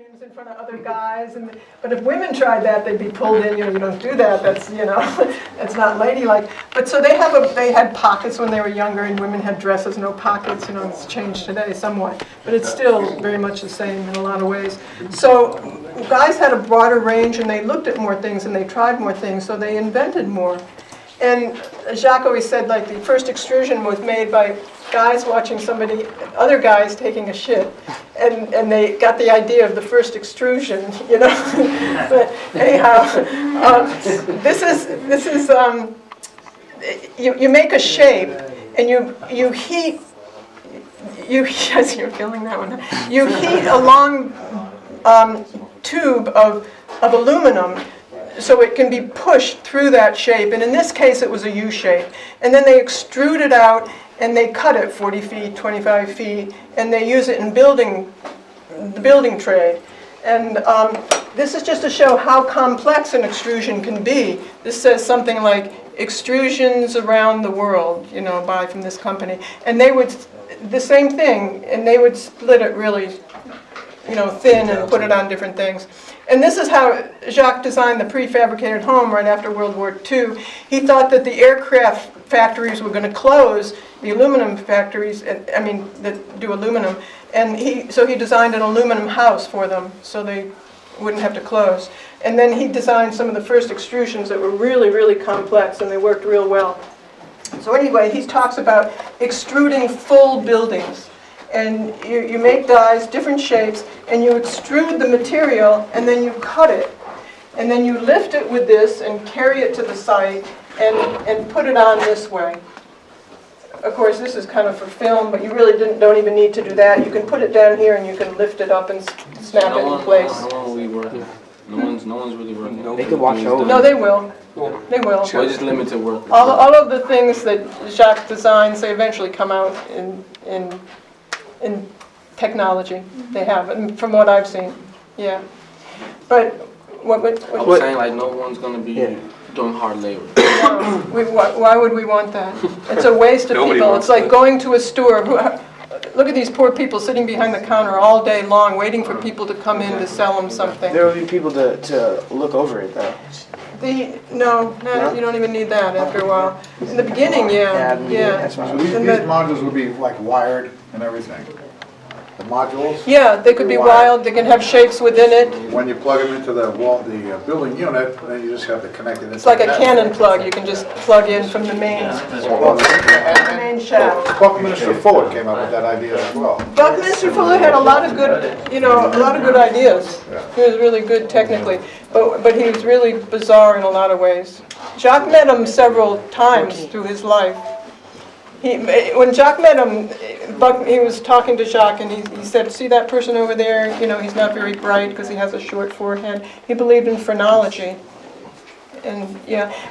costumes in front of other guys, but if women tried that, they'd be pulled in. You don't do that. That's that's not ladylike. But so they had pockets when they were younger, and women had dresses, no pockets. It's changed today somewhat, but it's still very much the same in a lot of ways. So guys had a broader range, and they looked at more things, and they tried more things, so they invented more. And Jacque always said, like, the first extrusion was made by guys watching other guys taking a shit, and they got the idea of the first extrusion, But anyhow, this is you make a shape, and you heat. Yes, you're feeling that one. You heat a long tube of aluminum, so it can be pushed through that shape, and in this case it was a U shape. And then they extrude it out, and they cut it 40 feet, 25 feet, and they use it in the building trade. And this is just to show how complex an extrusion can be. This says something like extrusions around the world, buy from this company. And they would, the same thing, and they would split it really thin and put it on different things. And this is how Jacque designed the prefabricated home right after World War II. He thought that the aircraft factories were going to close, the aluminum factories, that do aluminum, and so he designed an aluminum house for them so they wouldn't have to close. And then he designed some of the first extrusions that were really, really complex, and they worked real well. So anyway, he talks about extruding full buildings. And you make dies, different shapes, and you extrude the material, and then you cut it. And then you lift it with this and carry it to the site and put it on this way. Of course, this is kind of for film, but you really don't even need to do that. You can put it down here, and you can lift it up and snap it in place. No one will be working. No one's really working. They could watch over. No, they will. They will. Well, just limited work. All of the things that Jacque designs, they eventually come out in technology. They have, and from what I've seen, yeah. But what I'm saying, like, no one's gonna be doing hard labor. why would we want that? It's a waste of people. It's like going to a store. Look at these poor people sitting behind the counter all day long, waiting for people to come in to sell them something. There will be people to look over it, though. No, you don't even need that after a while. In the beginning, yeah. So these modules would be like wired and everything. The modules? Yeah, they could be wild. They can have shapes within it. When you plug them into the building unit, then you just have to connect it. It's like a cannon plug. You can just plug in from the main shaft. Buckminster Fuller came up with that idea as well. Buckminster Fuller had a lot of good, ideas. He was really good technically, but he was really bizarre in a lot of ways. Jacque met him several times through his life. When Jacque met him, he was talking to Jacque, and he said, "See that person over there? He's not very bright because he has a short forehead." He believed in phrenology. And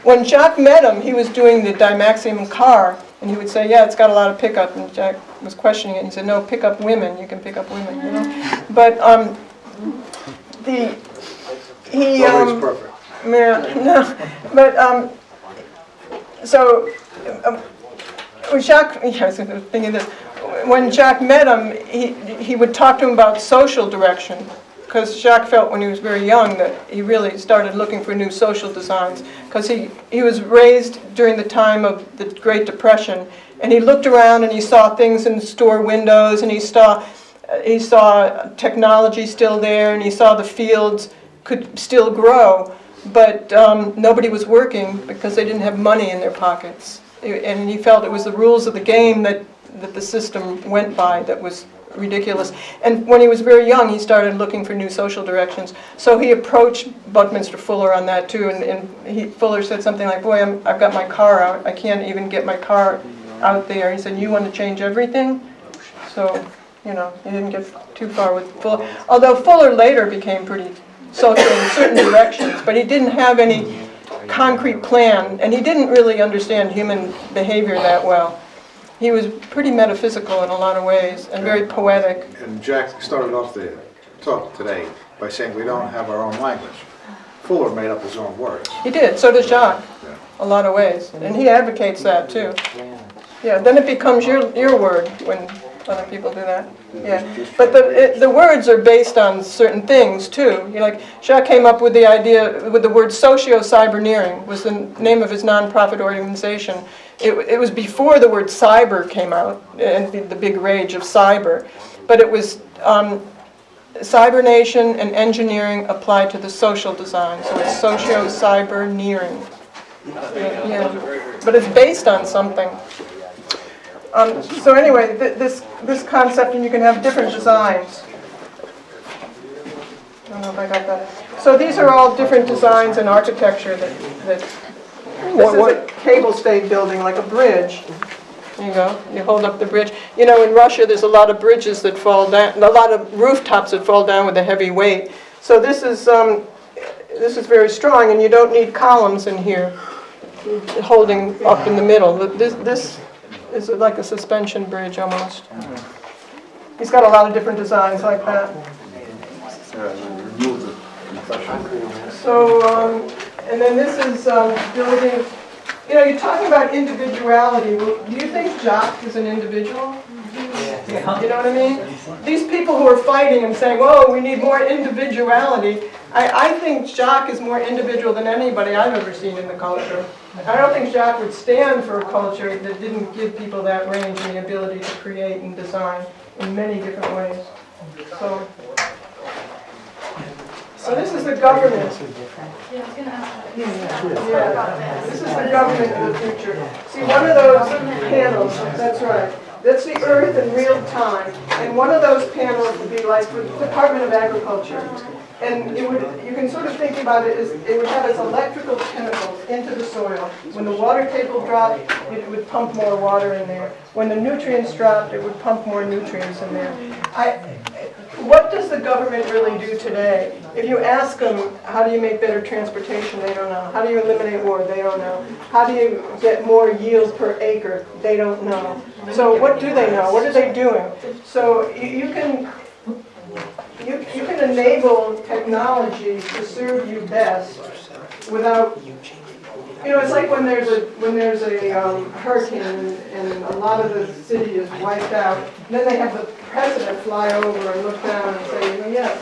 when Jacque met him, he was doing the Dymaxium car, and he would say, "Yeah, it's got a lot of pickup." And Jacque was questioning it, and he said, "No, pick up women. You can pick up women." But Always perfect. When Jacque met him, he would talk to him about social direction, because Jacque felt when he was very young that he really started looking for new social designs, because he was raised during the time of the Great Depression, and he looked around and he saw things in store windows, and he saw technology still there, and he saw the fields could still grow, but nobody was working because they didn't have money in their pockets. And he felt it was the rules of the game that the system went by that was ridiculous. And when he was very young, he started looking for new social directions. So he approached Buckminster Fuller on that too, and Fuller said something like, "Boy, I've got my car out. I can't even get my car out there." He said, "You want to change everything?" So, he didn't get too far with Fuller. Although Fuller later became pretty social in certain directions, but he didn't have any concrete plan, and he didn't really understand human behavior that well. He was pretty metaphysical in a lot of ways, and very poetic. And Jacque started off the talk today by saying we don't have our own language. Fuller made up his own words. He did, so does Jacque, a lot of ways, and he advocates that too. Yeah, then it becomes your word when Other people do that. Yeah, but the words are based on certain things too. You know, like Jacque came up with the idea with the word socio-cyberneering was the name of his nonprofit organization. It was before the word cyber came out and the big rage of cyber, but it was cybernation and engineering applied to the social design. So it's socio-cyberneering. Yeah, but it's based on something. So anyway, this concept, and you can have different designs. I don't know if I got that. So these are all different designs in architecture that this is a cable-stayed building, like a bridge. There you go. You hold up the bridge. You know, in Russia, there's a lot of bridges that fall down, a lot of rooftops that fall down with a heavy weight. So this is very strong, and you don't need columns in here holding up in the middle. This is like a suspension bridge almost. He's got a lot of different designs like that. So, and then this is building, you know, you're talking about individuality. Well, do you think Jacque is an individual? You know what I mean? These people who are fighting and saying, "Whoa, we need more individuality," I think Jacque is more individual than anybody I've ever seen in the culture. I don't think Jacque would stand for a culture that didn't give people that range and the ability to create and design in many different ways. So this is the government. Yeah, this is the government of the future. See, one of those panels, that's right. That's the Earth in real time. And one of those panels would be like the Department of Agriculture. And you can sort of think about it as it would have its electrical chemicals into the soil. When the water table dropped, it would pump more water in there. When the nutrients dropped, it would pump more nutrients in there. What does the government really do today? If you ask them, how do you make better transportation? They don't know. How do you eliminate war? They don't know. How do you get more yield per acre? They don't know. So what do they know? What are they doing? So you can enable technology to serve you best without, you know, it's like when there's a hurricane and a lot of the city is wiped out, and then they have the president fly over and look down and say, you know, yes,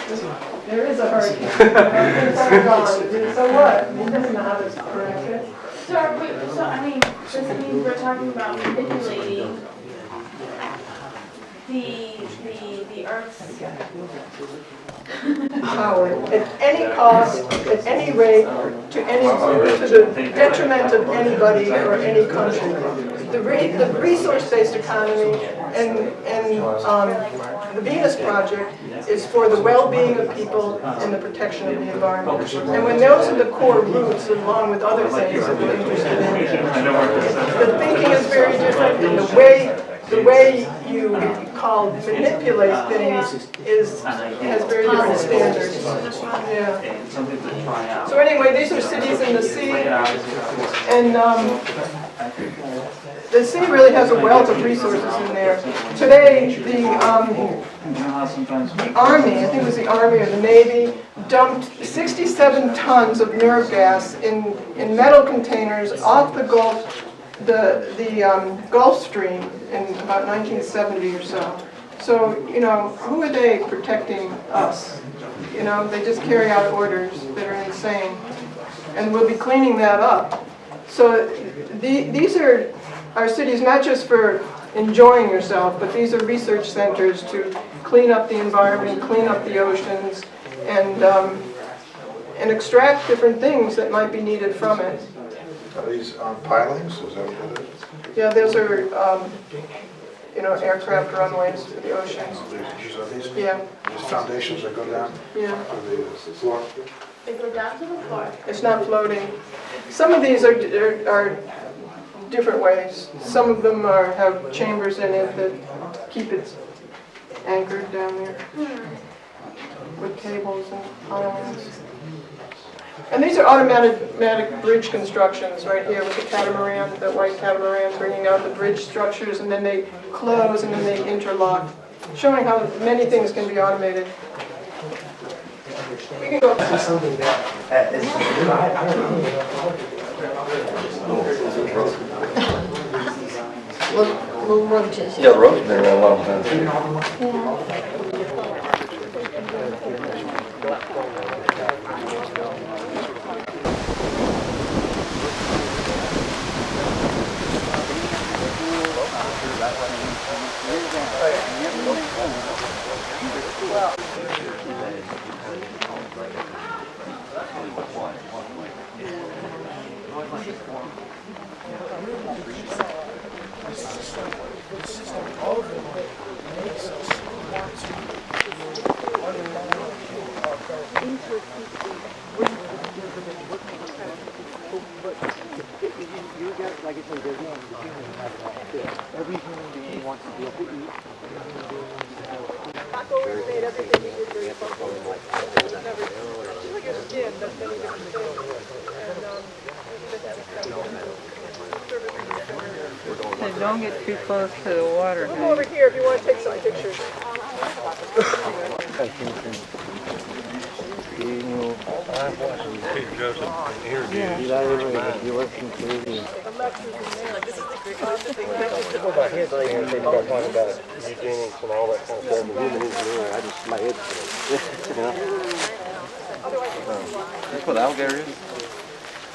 there is a hurricane. Things are gone. So what? He doesn't know how to correct it. So I mean, this means we're talking about manipulating the Earth's power at any cost, at any rate, to the detriment of anybody or any country. The resource-based economy and the Venus Project is for the well-being of people and the protection of the environment. And when those are the core roots, along with other things that we're interested in, the thinking is very different, and the way you manipulate things has very different standards. Yeah. So anyway, these are cities in the sea, and the sea really has a wealth of resources in there. Today, the Army, I think it was the Army or the Navy, dumped 67 tons of nerve gas in metal containers off the Gulf. The Gulf Stream in about 1970 or so. So, you know, who are they protecting us? You know, they just carry out orders that are insane. And we'll be cleaning that up. So these are our cities, not just for enjoying yourself, but these are research centers to clean up the environment, clean up the oceans, and extract different things that might be needed from it. Are these on pilings? Is that what it is? Yeah, those are, you know, aircraft runways for the oceans. These are these? Yeah. These foundations that go down Yeah. to the floor? they go down to the floor. It's not floating. Some of these are different ways. Some of them have chambers in it that keep it anchored down there with cables and pilings. And these are automatic bridge constructions right here with the catamaran, the white catamaran bringing out the bridge structures, and then they close and then they interlock, showing how many things can be automated. We can go. This is something that is Look, little roaches. Yeah, the roach has been around a long time. So don't get too close to the water. Come over here if you want to take some pictures. That's what alligator is?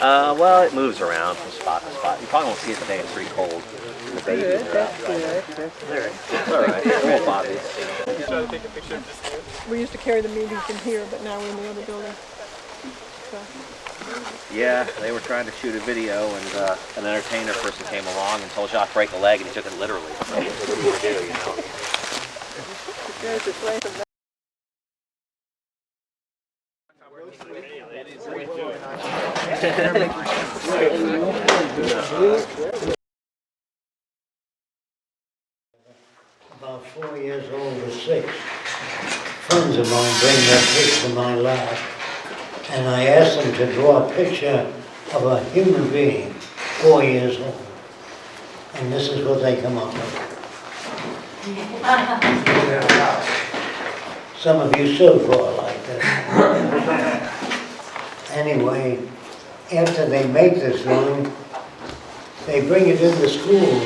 Well, it moves around from spot to spot. You probably won't see it today. It's pretty cold. And the babies are out. It's all right. It won't bother you. We used to carry the meetings in here, but now we're in the other building. So. Yeah, they were trying to shoot a video, and an entertainer person came along and told Jacque to break a leg, and he took it literally. So what are you going to do, you know? About 4 years old or 6, friends of mine bring their kids to my lab, and I asked them to draw a picture of a human being, 4 years old. And this is what they come up with. Some of you still draw like that. Anyway, after they make this drawing, they bring it into school,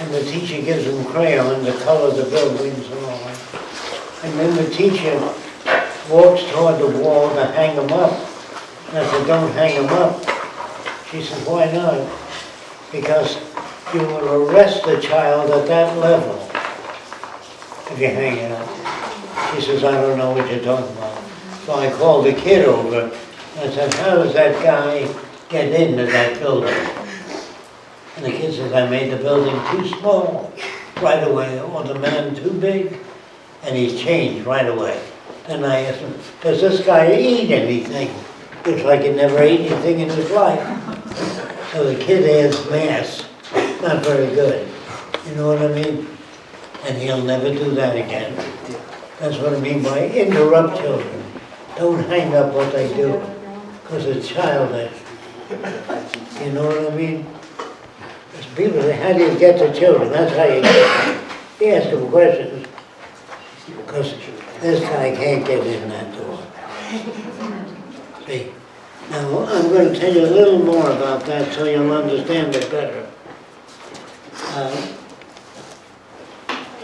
and the teacher gives them crayons to color the buildings and all that. And then the teacher walks toward the wall to hang them up. And I said, don't hang them up. She said, why not? Because you will arrest the child at that level if you hang it up. She says, I don't know what you're talking about. So I called the kid over, and I said, how does that guy get into that building? And the kid says, I made the building too small right away, or the man too big, and he's changed right away. Then I asked him, does this guy eat anything? Looks like he never ate anything in his life. So the kid adds mass, not very good. You know what I mean? And he'll never do that again. That's what I mean by interrupt children. Don't hang up what they do, because it's childish. You know what I mean? There's people say, how do you get to children? That's how you get them. You ask them questions, because this guy can't get in that door. See? Now, I'm going to tell you a little more about that so you'll understand it better.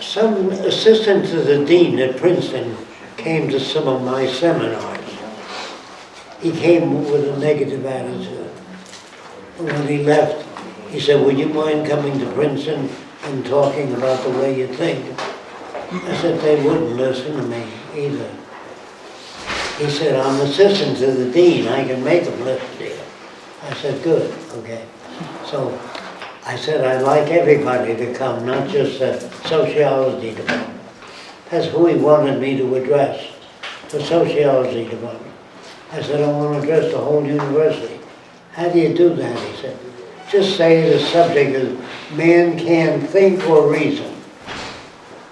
Some assistant to the dean at Princeton came to some of my seminars. He came with a negative attitude. When he left, he said, would you mind coming to Princeton and talking about the way you think? I said, they wouldn't listen to me either. He said, I'm assistant to the dean. I can make them listen to you. I said, good, okay. So I said, I'd like everybody to come, not just the sociology department. That's who he wanted me to address, the sociology department. I said, I want to address the whole university. How do you do that? He said, just say the subject is man can think or reason.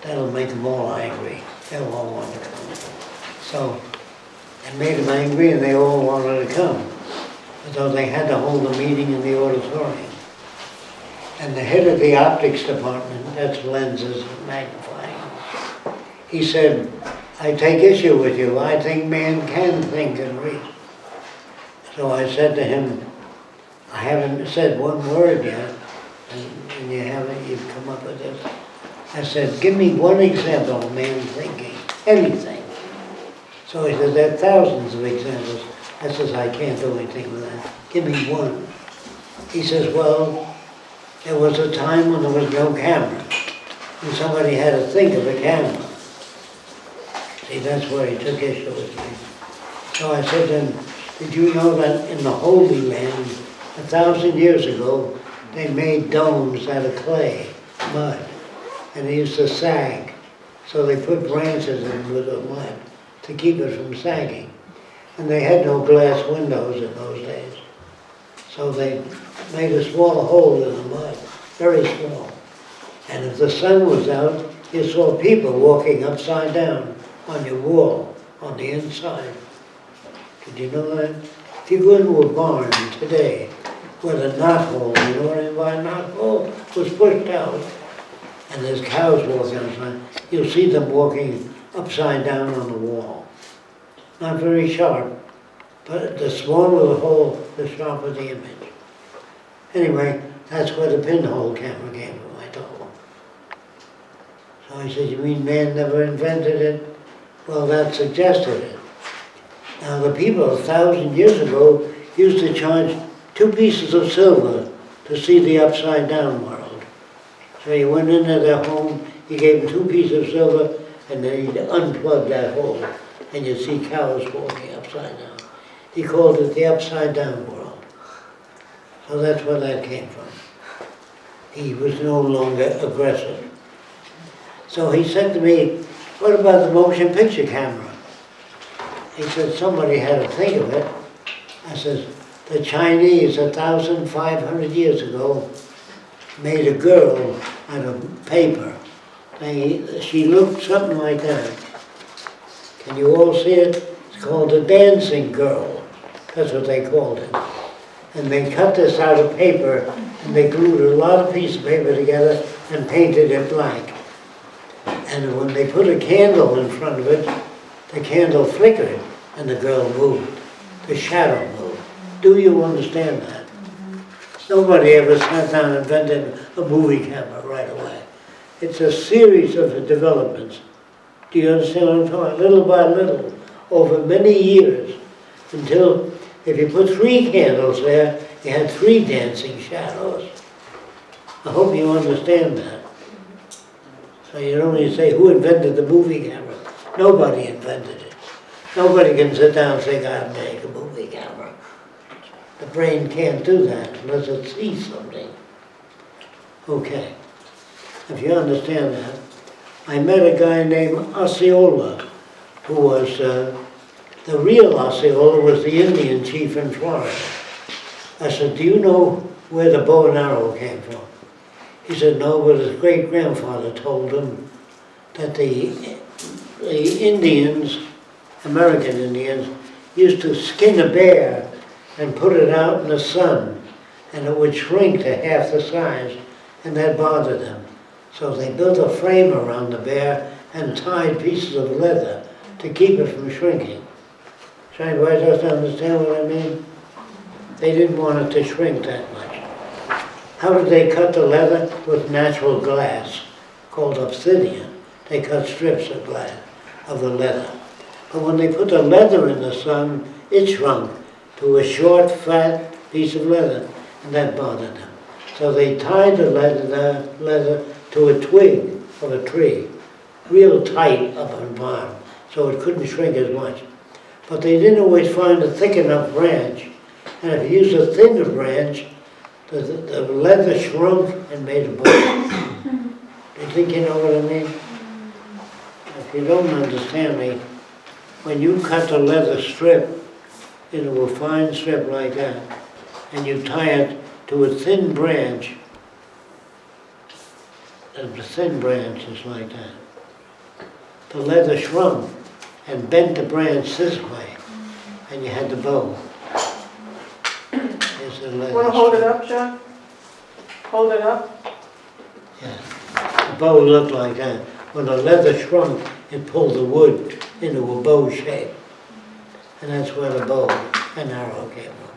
That'll make them all angry. They'll all want to come. So it made them angry and they all wanted to come. So they had to hold a meeting in the auditorium. And the head of the optics department, that's lenses and magnifying, he said, I take issue with you. I think man can think and reason. So I said to him, I haven't said one word yet. And and you haven't, you've come up with this. I said, give me one example of man thinking, anything. So he said, there are thousands of examples. I says, I can't do anything with that. Give me one. He says, well, there was a time when there was no camera, and somebody had to think of a camera. See, that's where he took issue with me. So I said to him, did you know that in the Holy Land, 1,000 years ago, they made domes out of clay, mud, and they used to sag. So they put branches in with the mud to keep it from sagging. And they had no glass windows in those days. So they made a small hole in the mud, very small. And if the sun was out, you saw people walking upside down on your wall, on the inside. Did you know that? If you go into a barn today, where the knot hole, you know what I mean by a knot hole, was pushed out, and there's cows walking outside, you'll see them walking upside down on the wall. Not very sharp, but the smaller the hole, the sharper the image. Anyway, that's where the pinhole camera came from, I told him. So I said, you mean man never invented it? Well, that suggested it. Now the people 1,000 years ago used to charge 2 pieces of silver to see the upside down world. So you went into their home, you gave them 2 pieces of silver, and then you'd unplug that hole, and you'd see cows walking upside down. He called it the upside down world. So that's where that came from. He was no longer aggressive. So he said to me, what about the motion picture camera? He said, somebody had to think of it. I said, the Chinese 1,500 years ago made a girl out of paper. She looked something like that. Can you all see it? It's called a dancing girl. That's what they called it. And they cut this out of paper, and they glued a lot of pieces of paper together and painted it black. And when they put a candle in front of it, the candle flickered and the girl moved. The shadow moved. Do you understand that? Nobody ever sat down and invented a movie camera right away. It's a series of developments. Do you understand what I'm talking about? Little by little, over many years, until if you put 3 candles there, you had 3 dancing shadows. I hope you understand that. So you don't need to say, who invented the movie camera? Nobody invented it. Nobody can sit down and say, God, make a movie camera. The brain can't do that unless it sees something. Okay. If you understand that, I met a guy named Osceola, who was, the real Osceola was the Indian chief in Florida. I said, do you know where the bow and arrow came from? He said, no, but his great-grandfather told him that the Indians, American Indians, used to skin a bear and put it out in the sun, and it would shrink to half the size, and that bothered them. So they built a frame around the bear and tied pieces of leather to keep it from shrinking. So anybody doesn't understand what I mean? They didn't want it to shrink that much. How did they cut the leather? With natural glass, called obsidian. They cut strips of glass, of the leather. But when they put the leather in the sun, it shrunk to a short, fat piece of leather, and that bothered them. So they tied the leather to a twig of a tree, real tight up on the bottom, so it couldn't shrink as much. But they didn't always find a thick enough branch, and if you used a thinner branch, the leather shrunk and made a bow. Do you think you know what I mean? If you don't understand me, when you cut the leather strip into a fine strip like that, and you tie it to a thin branch, and the thin branch is like that, the leather shrunk and bent the branch this way, and you had the bow. Want to hold it up, John? Hold it up? Yeah. The bow looked like that. When the leather shrunk, it pulled the wood into a bow shape. And that's where the bow and arrow came from.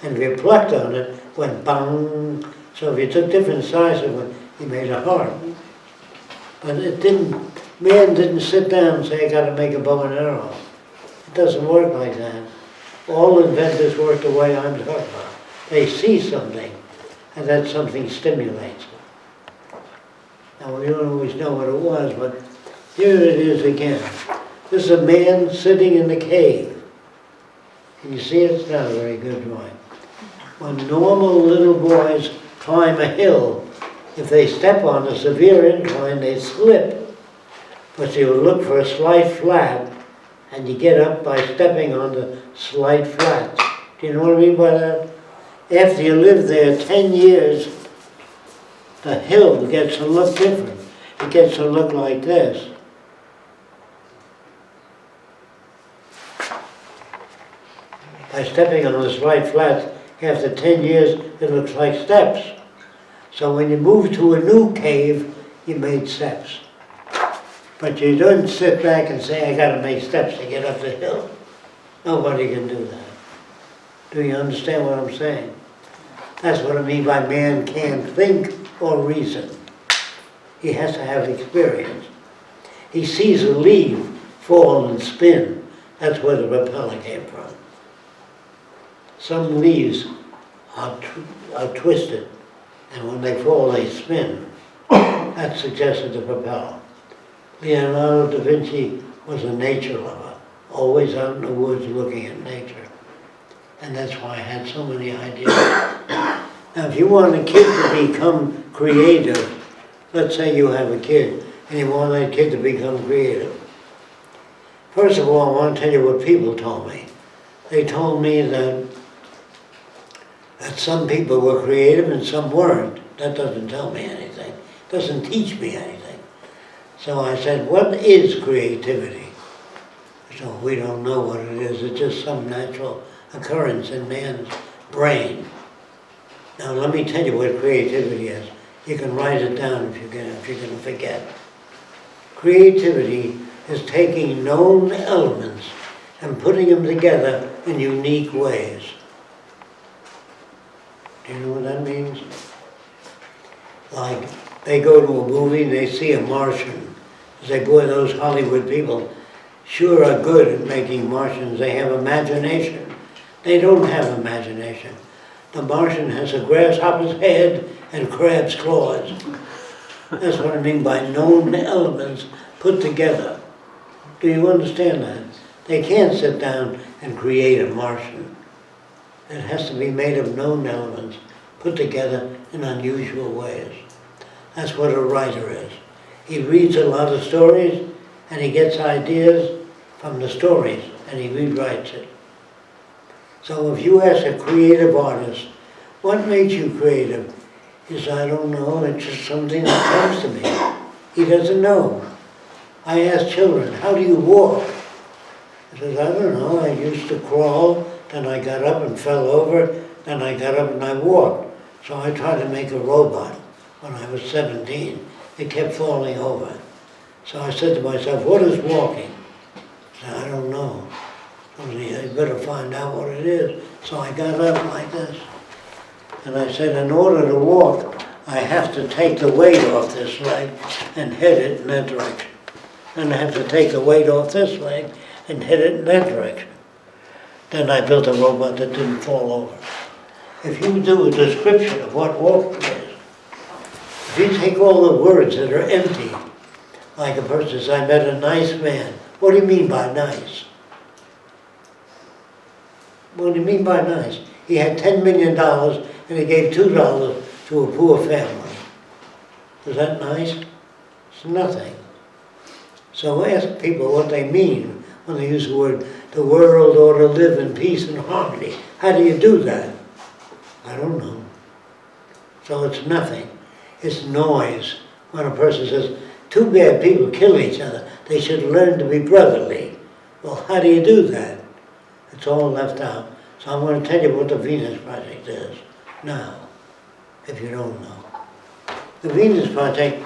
And if you plucked on it, it went bang, So if you took different sizes of it, you made a heart. But man didn't sit down and say, I gotta make a bow and arrow. It doesn't work like that. All inventors work the way I'm talking about. They see something, and that something stimulates it. Now, we don't always know what it was, but here it is again. This is a man sitting in the cave. Can you see it? It's not a very good drawing. When normal little boys climb a hill, if they step on a severe incline, they slip. But you look for a slight flat, and you get up by stepping on the slight flats. Do you know what I mean by that? After you live there 10 years, the hill gets to look different. It gets to look like this. By stepping on the slight flats, after 10 years, it looks like steps. So when you move to a new cave, you made steps. But you don't sit back and say, I gotta make steps to get up the hill. Nobody can do that. Do you understand what I'm saying? That's what I mean by man can't think or reason. He has to have experience. He sees a leaf fall and spin. That's where the propeller came from. Some leaves are twisted, and when they fall, they spin. That suggested the propeller. Leonardo da Vinci was a nature lover, always out in the woods looking at nature. And that's why I had so many ideas. Now, if you want a kid to become creative, let's say you have a kid, and you want that kid to become creative. First of all, I want to tell you what people told me. They told me that some people were creative and some weren't. That doesn't tell me anything. Doesn't teach me anything. So I said, what is creativity? So we don't know what it is. It's just some natural occurrence in man's brain. Now let me tell you what creativity is. You can write it down if you're going to forget. Creativity is taking known elements and putting them together in unique ways. Do you know what that means? Like, they go to a movie and they see a Martian. They say, boy, those Hollywood people sure are good at making Martians. They have imagination. They don't have imagination. The Martian has a grasshopper's head and crab's claws. That's what I mean by known elements put together. Do you understand that? They can't sit down and create a Martian. It has to be made of known elements put together in unusual ways. That's what a writer is. He reads a lot of stories and he gets ideas from the stories and he rewrites it. So if you ask a creative artist, what makes you creative? He says, I don't know, it's just something that comes to me. He doesn't know. I ask children, how do you walk? He says, I don't know, I used to crawl, then I got up and fell over, then I got up and I walked. So I tried to make a robot when I was 17. It kept falling over. So I said to myself, what is walking? I said, I don't know. So I said, you better find out what it is. So I got up like this. And I said, in order to walk, I have to take the weight off this leg and head it in that direction. And I have to take the weight off this leg and head it in that direction. Then I built a robot that didn't fall over. If you do a description of what walking is, if you take all the words that are empty, like a person says, I met a nice man. What do you mean by nice? What do you mean by nice? He had $10 million and he gave $2 to a poor family. Is that nice? It's nothing. So ask people what they mean when they use the world ought to live in peace and harmony. How do you do that? I don't know. So it's nothing. It's noise. When a person says, two bad people kill each other, they should learn to be brotherly. Well, how do you do that? It's all left out. So I'm going to tell you what the Venus Project is now, if you don't know. The Venus Project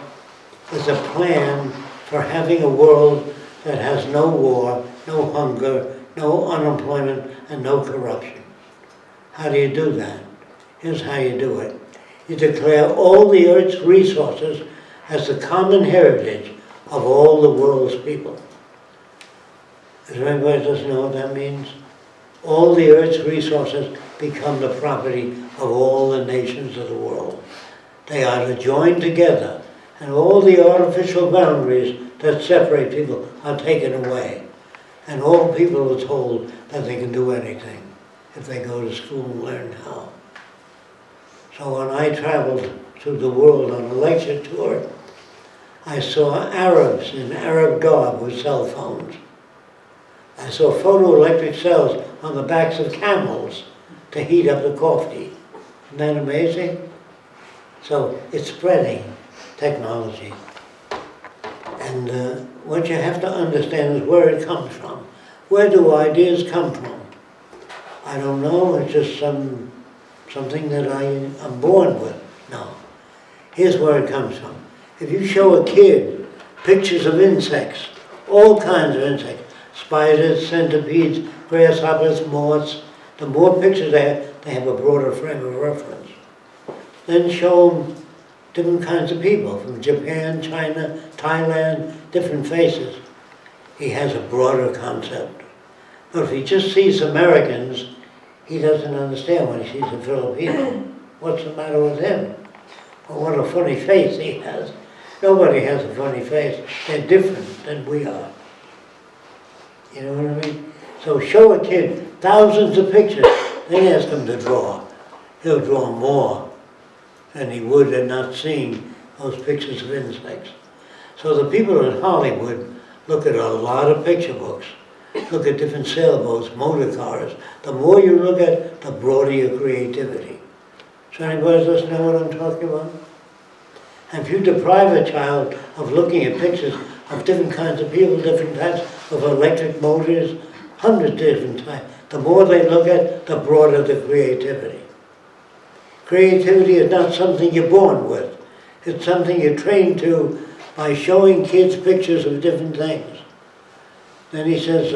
is a plan for having a world that has no war, no hunger, no unemployment, and no corruption. How do you do that? Here's how you do it. You declare all the earth's resources as the common heritage of all the world's people. Does anybody doesn't know what that means? All the earth's resources become the property of all the nations of the world. They are joined together, and all the artificial boundaries that separate people are taken away. And all people are told that they can do anything if they go to school and learn how. So when I traveled through the world on a lecture tour, I saw Arabs in Arab garb with cell phones. I saw photoelectric cells on the backs of camels to heat up the coffee. Isn't that amazing? So it's spreading, technology. And what you have to understand is where it comes from. Where do ideas come from? I don't know, it's just something that I'm born with. No. Here's where it comes from. If you show a kid pictures of insects, all kinds of insects, spiders, centipedes, grasshoppers, moths, the more pictures they have a broader frame of reference. Then show them different kinds of people from Japan, China, Thailand, different faces. He has a broader concept. But if he just sees Americans, he doesn't understand when he sees a Filipino. What's the matter with him? Or what a funny face he has. Nobody has a funny face. They're different than we are. You know what I mean? So show a kid thousands of pictures, then ask him to draw. He'll draw more than he would had not seen those pictures of insects. So the people in Hollywood look at a lot of picture books, look at different sailboats, motor cars. The more you look at, the broader your creativity. So anybody doesn't know what I'm talking about? And if you deprive a child of looking at pictures of different kinds of people, different types of electric motors, hundreds of different types, the more they look at, the broader the creativity. Creativity is not something you're born with. It's something you're trained to by showing kids pictures of different things. Then he says,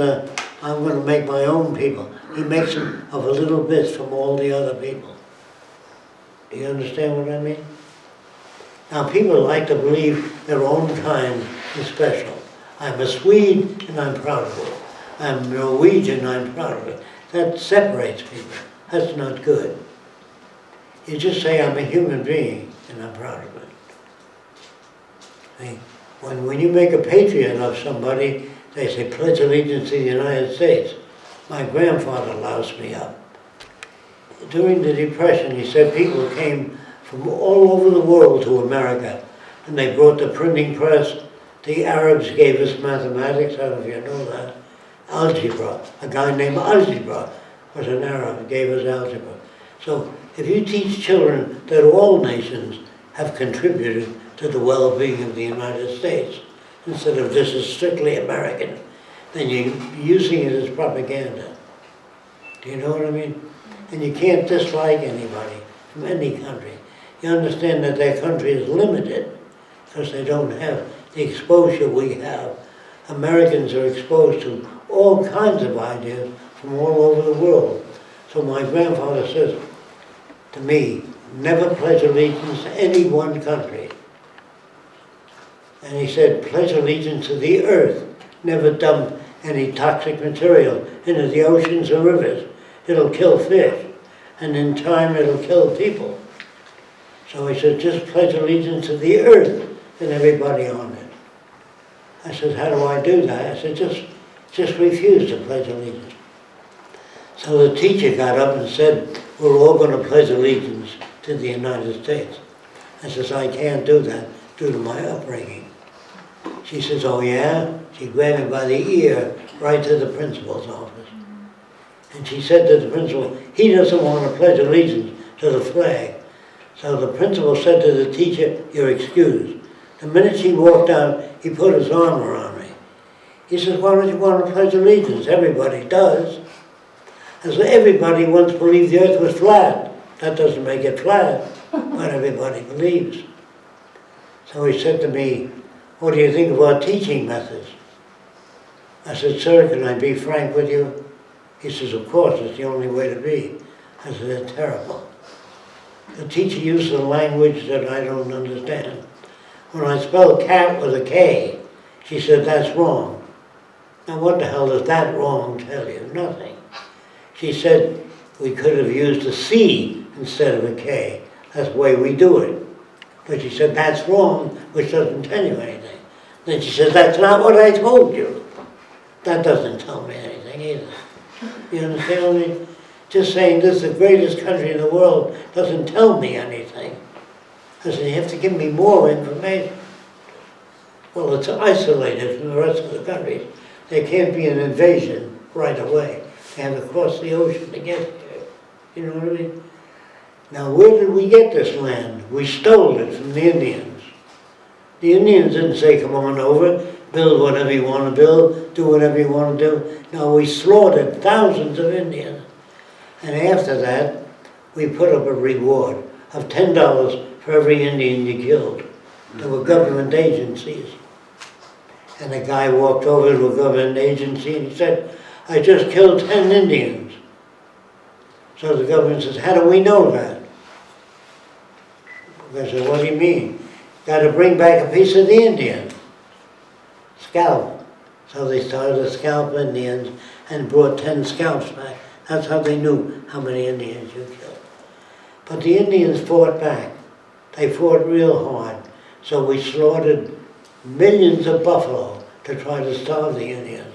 I'm going to make my own people. He makes them of a little bit from all the other people. Do you understand what I mean? Now people like to believe their own kind is special. I'm a Swede and I'm proud of it. I'm Norwegian and I'm proud of it. That separates people. That's not good. You just say I'm a human being and I'm proud of it. See? When you make a patriot of somebody, they say pledge allegiance to the United States. My grandfather loused me up. During the Depression, he said people came from all over the world to America, and they brought the printing press. The Arabs gave us mathematics, I don't know if you know that. Algebra. A guy named Algebra was an Arab, gave us algebra. So if you teach children that all nations have contributed to the well-being of the United States, instead of this is strictly American, then you're using it as propaganda. Do you know what I mean? And you can't dislike anybody from any country. You understand that their country is limited because they don't have the exposure we have. Americans are exposed to all kinds of ideas from all over the world. So my grandfather says to me, never pledge allegiance to any one country. And he said, pledge allegiance to the earth. Never dump any toxic material into the oceans or rivers. It'll kill fish. And in time, it'll kill people. So he said, just pledge allegiance to the earth and everybody on it. I said, how do I do that? I said, just refuse to pledge allegiance. So the teacher got up and said, we're all going to pledge allegiance to the United States. I says, I can't do that due to my upbringing. She says, oh yeah? She grabbed me by the ear right to the principal's office. And she said to the principal, he doesn't want to pledge allegiance to the flag. So the principal said to the teacher, you're excused. The minute she walked out, he put his arm around me. He says, why don't you want to pledge allegiance? Everybody does. I said, everybody once believed the earth was flat. That doesn't make it flat, but everybody believes. So he said to me, what do you think of our teaching methods? I said, sir, can I be frank with you? He says, of course, it's the only way to be. I said, they're terrible. the teacher used a language that I don't understand. When I spelled cat with a K, she said, that's wrong. Now what the hell does that wrong tell you? Nothing. She said we could have used a C instead of a K. That's the way we do it. But she said, that's wrong, which doesn't tell you anything. Then she said, that's not what I told you. That doesn't tell me anything either. You understand what I mean? Just saying this is the greatest country in the world doesn't tell me anything. I said, you have to give me more information. Well, it's isolated from the rest of the countries. There can't be an invasion right away. They have to cross the ocean to get here. You know what I mean? Now, where did we get this land? We stole it from the Indians. The Indians didn't say, come on over, build whatever you want to build, do whatever you want to do. No, we slaughtered thousands of Indians. And after that, we put up a reward of $10 for every Indian you killed. There were government agencies. And a guy walked over to a government agency and he said, I just killed 10 Indians. So the government says, how do we know that? I said, what do you mean? Got to bring back a piece of the Indian. Scalp. So they started to scalp Indians and brought 10 scalps back. That's how they knew how many Indians you killed. But the Indians fought back. They fought real hard. So we slaughtered millions of buffalo to try to starve the Indians.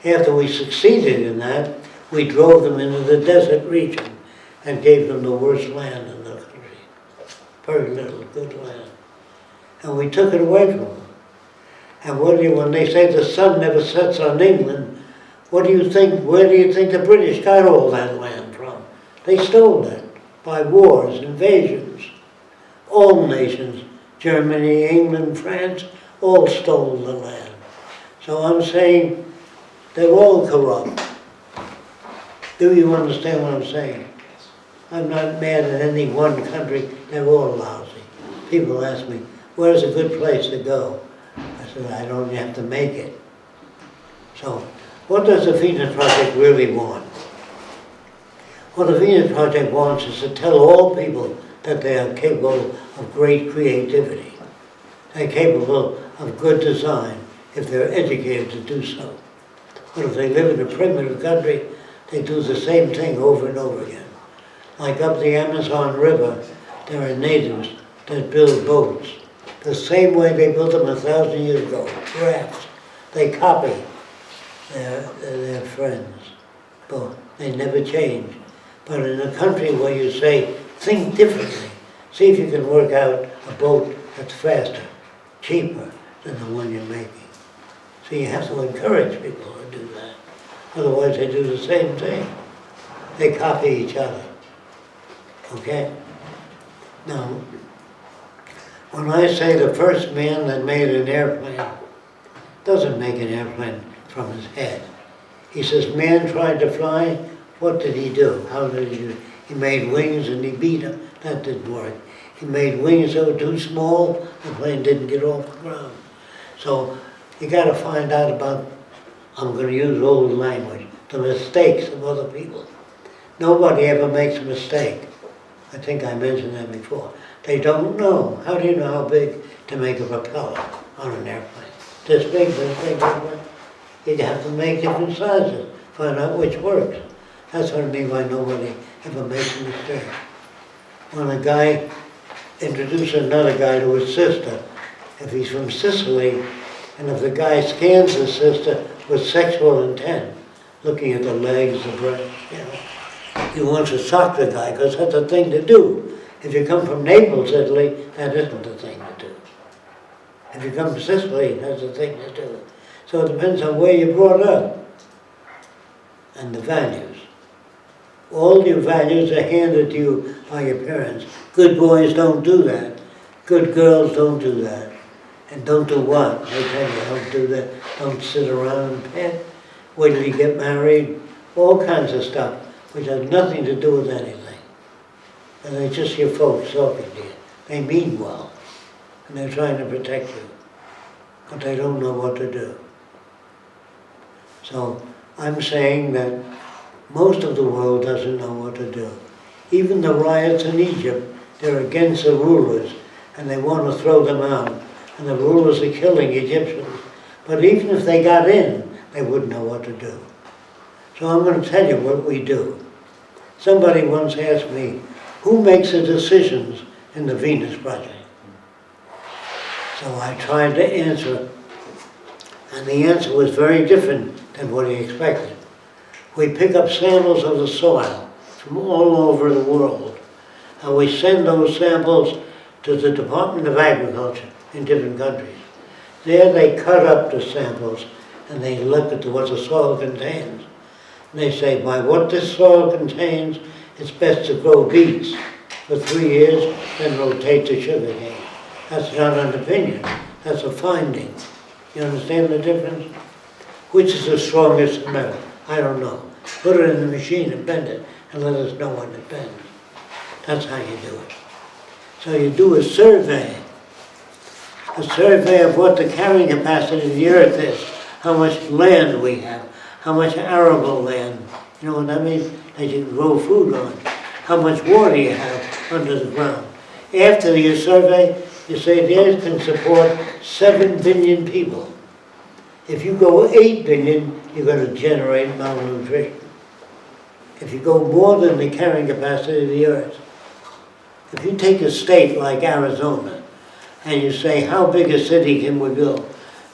After we succeeded in that, we drove them into the desert region and gave them the worst land in the country. Very little good land. And we took it away from them. And when they say the sun never sets on England, what do you think, where do you think the British got all that land from? They stole it by wars, invasions. All nations, Germany, England, France, all stole the land. So I'm saying they're all corrupt. Do you understand what I'm saying? I'm not mad at any one country, they're all lousy. People ask me, where's a good place to go? I said, I don't have to make it. So, what does the Venus Project really want? What the Venus Project wants is to tell all people that they are capable of great creativity. They're capable of good design if they're educated to do so. But if they live in a primitive country, they do the same thing over and over again. Like up the Amazon River, there are natives that build boats. The same way they built them 1,000 years ago, rafts. They copy their friends, but they never change. But in a country where you say, think differently, see if you can work out a boat that's faster, cheaper than the one you're making. So you have to encourage people to do that. Otherwise they do the same thing. They copy each other. Okay? Now, when I say the first man that made an airplane doesn't make an airplane from his head. He says, man tried to fly, what did he do? How did he do it? He made wings and he beat them. That didn't work. He made wings that were too small, the plane didn't get off the ground. So you got to find out about, I'm going to use old language, the mistakes of other people. Nobody ever makes a mistake. I think I mentioned that before. They don't know. How do you know how big to make a propeller on an airplane? This big, this big, this big. You have to make different sizes, find out which works. That's what I mean by nobody ever makes a mistake. When a guy introduces another guy to his sister, if he's from Sicily, and if the guy scans his sister with sexual intent, looking at the legs, the breasts, you know, he wants to sock the guy because that's a thing to do. If you come from Naples, Italy, that isn't the thing to do. If you come from Sicily, that's the thing to do. So it depends on where you're brought up and the values. All your values are handed to you by your parents. Good boys don't do that. Good girls don't do that. And don't do what? They tell you don't do that. Don't sit around and pet. Wait till you get married. All kinds of stuff which has nothing to do with anything. And they're just your folks talking to you. They mean well. And they're trying to protect you. But they don't know what to do. So I'm saying that most of the world doesn't know what to do. Even the riots in Egypt they're against the rulers and they want to throw them out. And the rulers are killing Egyptians. But even if they got in, they wouldn't know what to do. So I'm going to tell you what we do. Somebody once asked me, who makes the decisions in the Venus Project? So I tried to answer, and the answer was very different than what he expected. We pick up samples of the soil from all over the world, and we send those samples to the Department of Agriculture in different countries. There they cut up the samples and they look at what the soil contains. And they say, by what this soil contains, it's best to grow beets for 3 years, then rotate to sugarcane. That's not an opinion, that's a finding. You understand the difference? Which is the strongest metal? I don't know. Put it in the machine and bend it, and let us know when it bends. That's how you do it. So you do a survey of what the carrying capacity of the earth is, how much land we have, how much arable land, you know what I mean, that you can grow food on, how much water you have under the ground. After your survey, you say the earth can support 7 billion people. If you go 8 billion, you're going to generate malnutrition. If you go more than the carrying capacity of the earth, if you take a state like Arizona, and you say, how big a city can we build?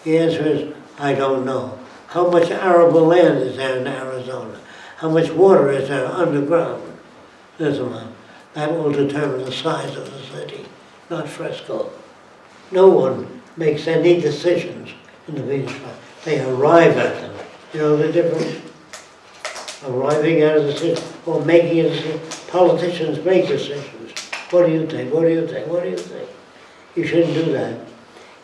The answer is, I don't know. How much arable land is there in Arizona? How much water is there underground? Listen, that will determine the size of the city, not Fresco. No one makes any decisions in the Venus Project. They arrive at them. You know the difference? Arriving at a decision or making a decision. Politicians make decisions. What do you think? What do you think? What do you think? You shouldn't do that.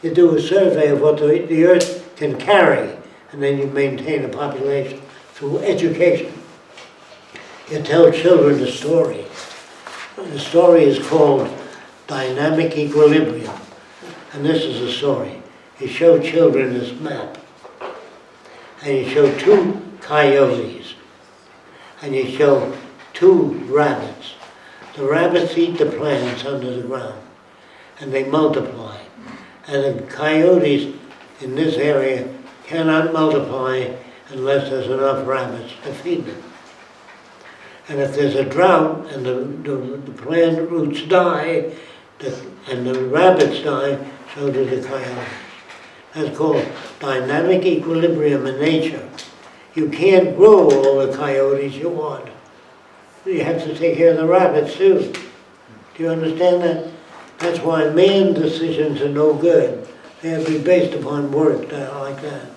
You do a survey of what the earth can carry, and then you maintain a population through education. You tell children a story. The story is called Dynamic Equilibrium. And this is the story. You show children this map. And you show 2 coyotes. And you show 2 rabbits. The rabbits eat the plants under the ground. And they multiply. And the coyotes in this area cannot multiply unless there's enough rabbits to feed them. And if there's a drought and the plant roots die, and the rabbits die, so do the coyotes. That's called dynamic equilibrium in nature. You can't grow all the coyotes you want. You have to take care of the rabbits too. Do you understand that? That's why man decisions are no good. They have to be based upon work like that.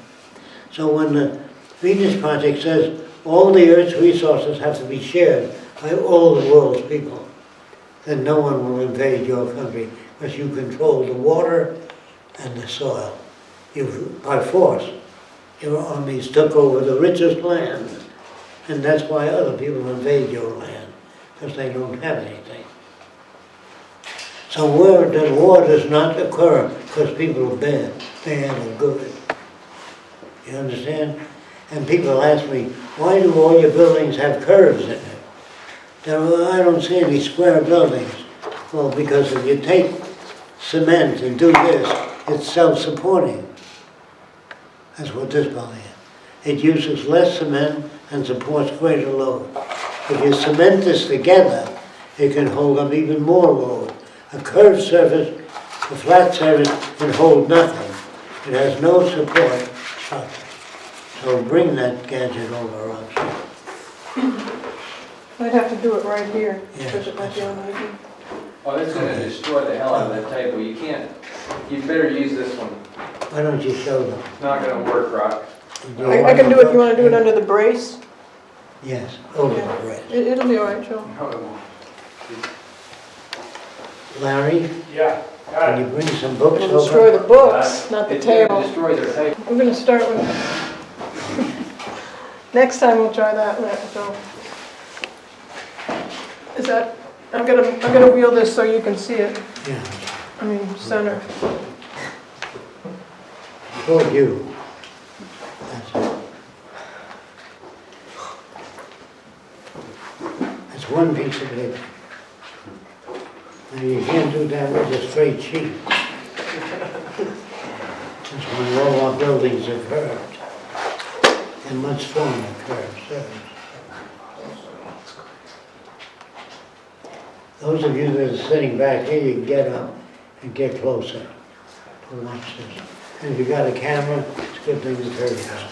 So when the Venus Project says all the Earth's resources have to be shared by all the world's people, then no one will invade your country because you control the water and the soil. By force, your armies took over the richest land, and that's why other people invade your land, because they don't have anything. So war does not occur because people are bad or good. You understand? And people ask me, why do all your buildings have curves in it? I don't see any square buildings. Well, because if you take cement and do this, it's self-supporting. That's what this building is. It uses less cement and supports greater load. If you cement this together, it can hold up even more load. A curved surface, a flat surface, can hold nothing. It has no support structure. So bring that gadget over, Roxanne. I'd have to do it right here. Yes, Push it back down right here. Oh, it's gonna destroy the hell out of that table. You can't, you better use this one. Why don't you show them? It's not gonna work, Rock. I can do it, you want to do it under the brace? Yes, over Yeah. the rest. It'll be all right, Joe. No, it won't. Larry, Yeah. can you bring some books It'll destroy over? the books, not the It's gonna table. destroy their table. I'm gonna start with, next time we'll try that, so. Is that, I'm gonna wheel this so you can see it, Yeah, I mean, center. toward you. That's it. That's one piece of paper. And you can't do that with a straight sheet. Since when all our buildings are curved, and much stronger curved surface. Those of you that are sitting back here, you can get up and get closer to watch this. And if you got a camera, it's a good thing to turn it on.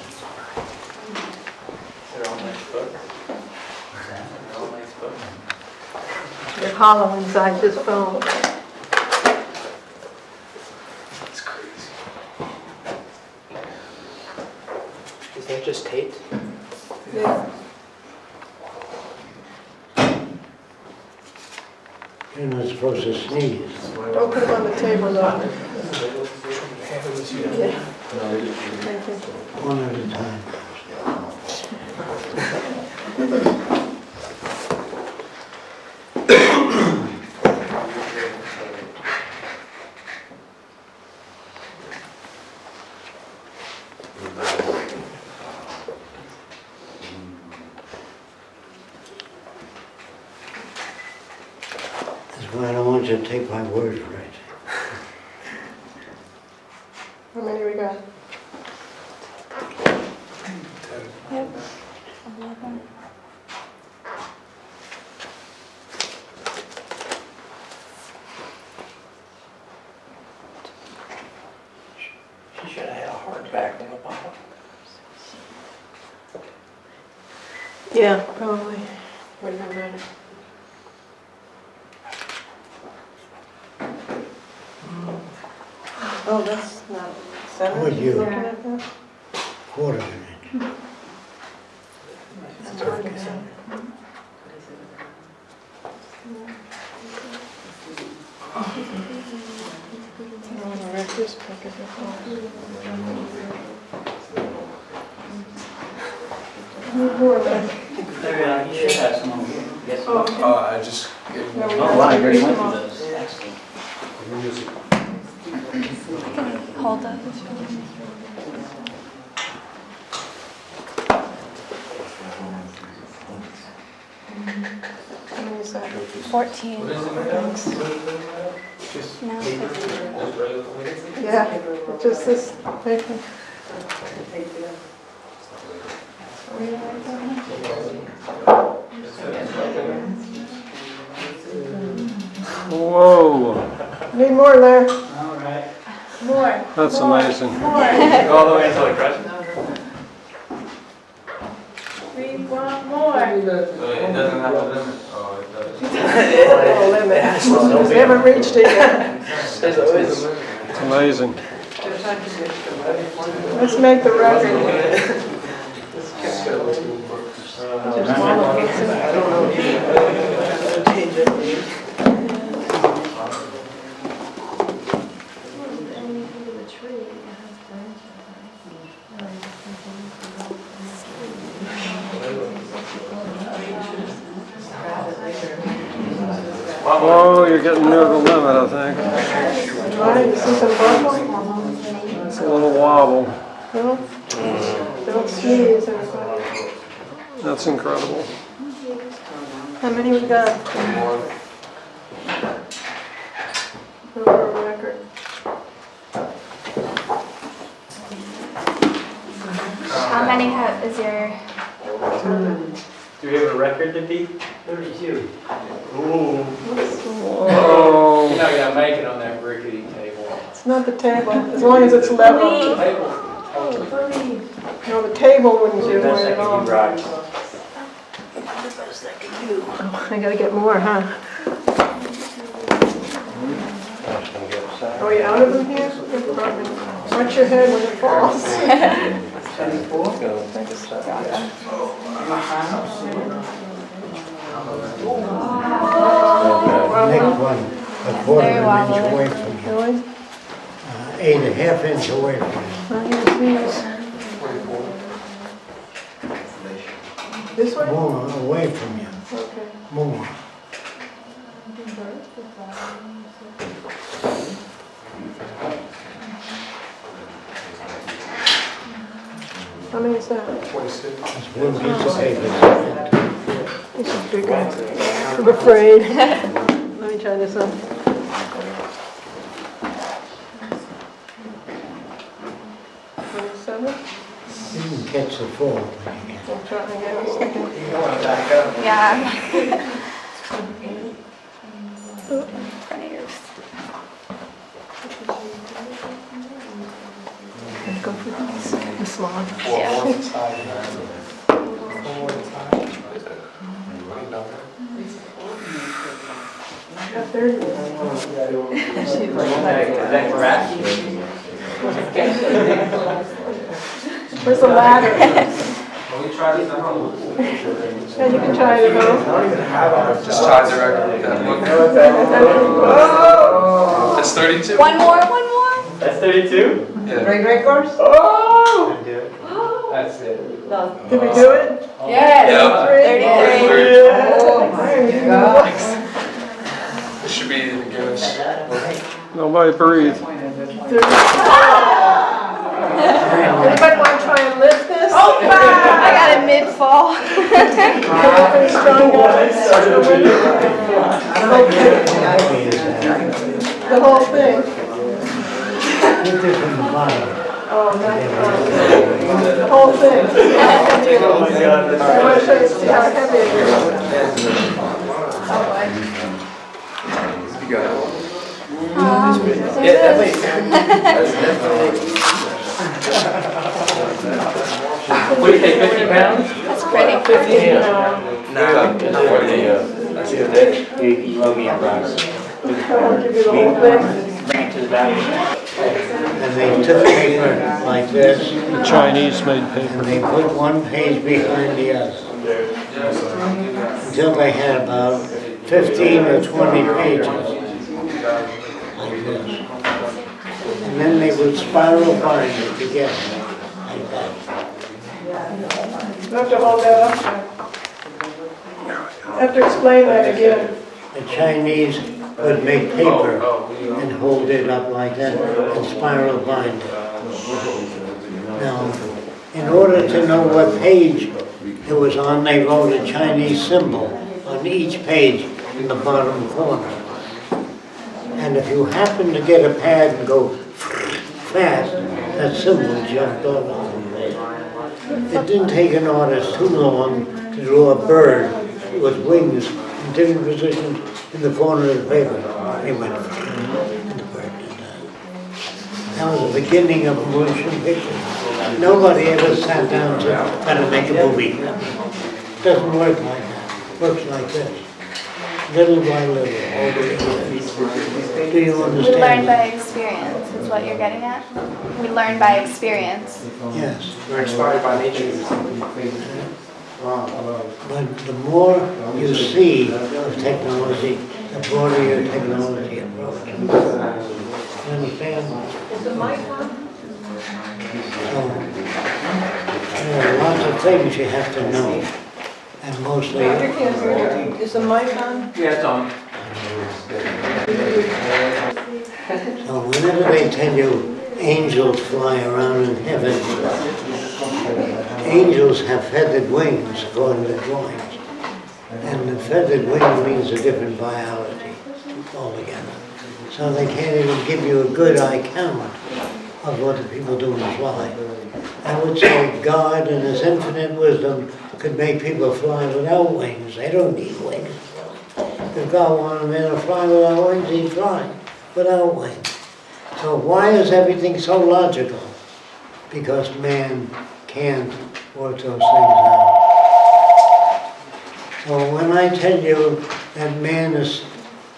They're hollow inside this phone. It's crazy. Is that just taped? Yeah. You're not supposed to sneeze. Don't put them on the table though. Yeah. Thank you. One at a time. That's why I don't want you to take my word for it. How many we got? Yep. 11. She should have had a hard back on the bottom. Yeah, probably. Wouldn't have mattered. Oh, that's not center. Would you? Looking at that? Quarter of an inch. That's hard to say. You should have some over here. Yes. Oh, I just. no, we Oh, got wow, I some already went more. through those. Excellent. Hold up. How many is that? 14. Thanks. No, 15. Yeah, just this paper. Whoa, Need more there. All right. More. that's More. amazing. More. All the way until it crushes? We want more. It doesn't have a limit. Oh, it does. No limit. We haven't reached it yet. There's always a limit. It's amazing. Let's make the record. I don't know if you change it. Whoa, you're getting near the limit, I think. Right, you see some bubble? It's a little wobble. No? Don't sneeze, everybody. That's incredible. How many we got? Over record. How many is your... Do we have a record to beat? 32. Ooh. Whoa. You're not gonna make it on that rickety table. It's not the table, as long as it's level. No, the table wouldn't do Best it I at all. can do, Rox. Oh, I gotta get more, huh? Are you out of them here? Watch your head when it falls. 74? Next one, a quarter of an inch away from you. Really? 8.5 inches away from you. Not here, please. This way? More away from you. Okay. More. How many is that? It's one piece of paper. This is bigger. I'm afraid. Let me try this on. the fall. I'm trying to get a second. Yeah. Go for the slide. Where's the ladder? We tried this at home. Yeah, you can try it at home. Just tried the record. That's 32. One more. That's 32? Yeah. Break records? Oh! That's it. Did we do it? Yes. Yep. 33. Oh my God. It should be in the Guinness. Nobody breathe. Anybody want to try and lift this? I got it mid-fall. Pretty strong guys. The whole thing. Lift it from the bottom. Oh, that's the whole thing. Oh my God, I want to show you see how heavy it is. You got it. What do you think, 50 pounds? That's pretty. I'll give you the whole thing. And they took paper like this, The Chinese made and paper. they put one page behind the other. Until they had about 15 or 20 pages. Like this. And then they would spiral bind it together. Like that. You have to hold that up. I have to explain that again. The Chinese would make paper and hold it up like that and spiral bind it. Now, in order to know what page it was on, they wrote a Chinese symbol on each page in the bottom corner. And if you happen to get a pad and go fast, that symbol jumped off. It didn't take an artist too long to draw a bird with wings in different positions in the corner of the paper. He went, and the bird did that. That was the beginning of motion picture. Nobody ever sat down and said, gotta make a movie. It doesn't work like that. It works like this. Little by little, over the years. Do you We learn understand? by experience, is what you're getting at? We learn by experience. Yes. We're inspired by nature. But the more you see of technology, the broader your technology approach. You understand? Is the mic on? So, there are lots of things you have to know. And mostly, You can't hear it. Is the mic on? Yeah, it's on. so whenever they tell you angels fly around in heaven, angels have feathered wings according to drawings. And the feathered wing means a different biology altogether. So they can't even give you a good account of what the people do in fly. I would say God in His infinite wisdom could make people fly without wings. They don't need wings. If God wanted a man to fly without wings, he'd fly without wings. So why is everything so logical? Because man can't work those things out. So when I tell you that